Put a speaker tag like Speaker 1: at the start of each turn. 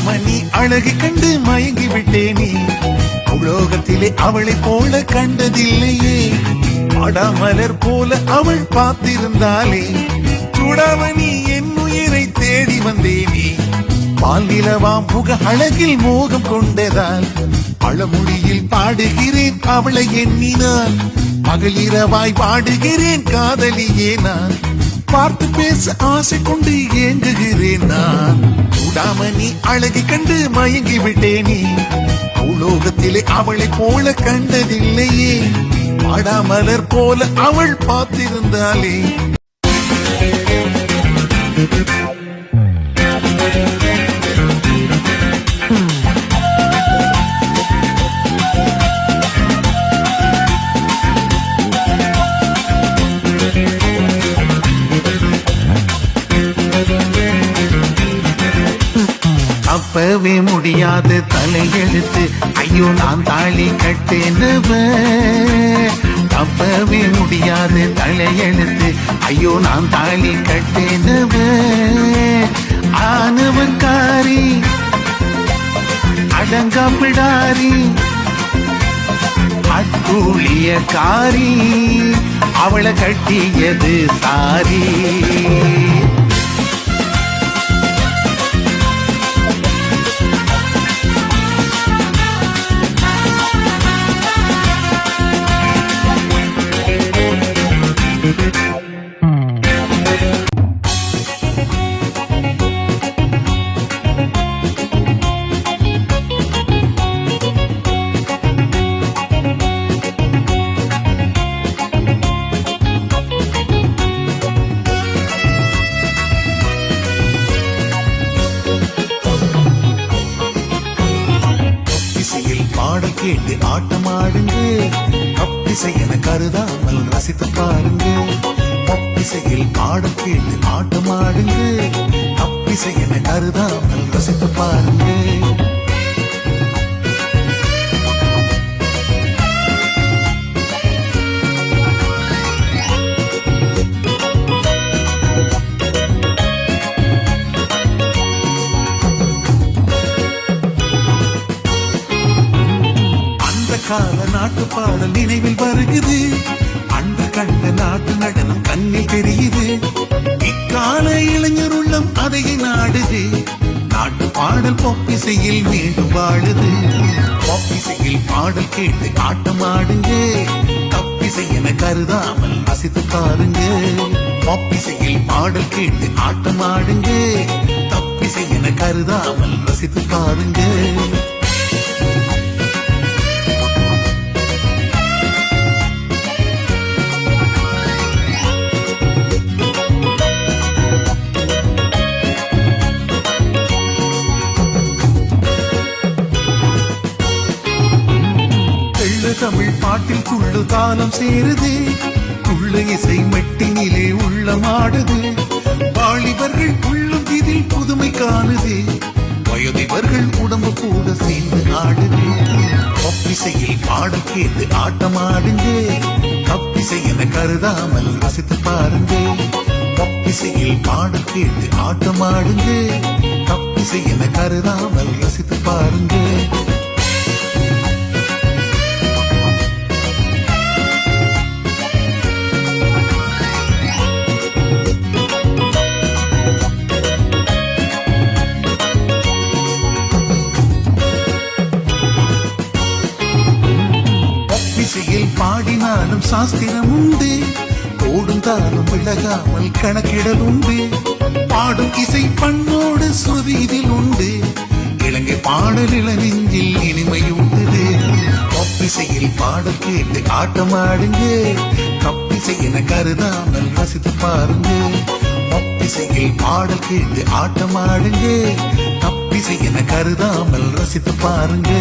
Speaker 1: சூடாமணி அழகு கண்டு மயங்கி விட்டேனே, உலோகத்திலே அவளை போல கண்டதில்லையே. அடாமலர் போல அவள் பார்த்திருந்தாலே, சூடாமணி என் உயிரை தேடி வந்தேனே. பால் நிலவா முக அழகில் மோகம் கொண்டதால் பழமொழியில் பாடுகிறேன் அவளை எண்ணினான். மகளிரவாய் பாடுகிறேன் காதலியே நான், பார்த்து பேச ஆசை கொண்டு ஏங்குகிறேன் நான். சூடாமணி அழகி கண்டு மயங்கி விட்டேனே, உலோகத்திலே அவளை போல கண்டதில்லையே. பாடாமலர் போல அவள் பார்த்திருந்தாலே. தப்பவே முடியாது தலையெழுத்து, ஐயோ நான் தாலி கட்டேனவ. தப்பவே முடியாது தலையெழுத்து, ஐயோ நான் தாலி கட்டேனவ. ஆனவன்காரி அடங்கப்பிடாரி அக்கூலியக்காரி, அவளை கட்டியது சாரி. பாடல் கேட்டு ஆட்டமாடுங்க, கப்பிசை என கருதாமல் ரசித்து பாருங்க. கப்பிசையில் பாடல் கேட்டு ஆட்டமாடுங்க, கப்பிசை என கருதாமல் ரசித்து பாருங்க. கால நாட்டு பாடல் நினைவில் வருகுது, அன்று கண்ட நாட்டு நடனம் கண்ணில் தெரியுது. இக்கால இளைஞர் உள்ளம் அதையை நாடுது, நாட்டு பாடல் பொப்பிசையில் மீண்டும் வாழுது. பொப்பிசையில் பாடல் கேட்டு ஆட்டம் ஆடுங்க, கப்பிசை என கருதாமல் ரசித்து பாருங்க. பொப்பிசையில் பாடல் கேட்டு ஆட்டம் ஆடுங்க, கப்பிசை என கருதாமல் ரசித்து பாருங்க. தமிழ் பாட்டில் துள்ளு தாளம் சேருது, துள்ளு இசை மெட்டினிலே உள்ளமாடுது. வாலிபர்கள் உள்ளும் இதில் புதுமை காணுது, வயதிவர்கள் உடம்பு கூட சேர்ந்து ஆடுது. கப்பிசையில் பாடல் கேட்டு ஆட்டமாடுங்க, கப்பிசை என கருதாமல் ரசித்து பாருங்க. கப்பிசையில் பாடல் கேட்டு ஆட்டமாடுங்க, கப்பிசை என கருதாமல் ரசித்து பாருங்க. பாடினாலும் சாஸ்திரம் உண்டு, ஓடும் தாரும் விலகாமல் கணக்கிடல் உண்டு. பாடும் இசை பண்ணோடு சுருதி இதில் உண்டு, இலங்கை பாடல் இளநெஞ்சில் இனிமை உண்டு. கப்பிசையில் பாடல் கேட்டு ஆட்டமாடுங்க, கப்பிசை என கருதாமல் ரசித்து பாருங்க. கப்பிசையில் பாடல் கேட்டு ஆட்டமாடுங்க, கப்பிசை என கருதாமல் ரசித்து பாருங்க.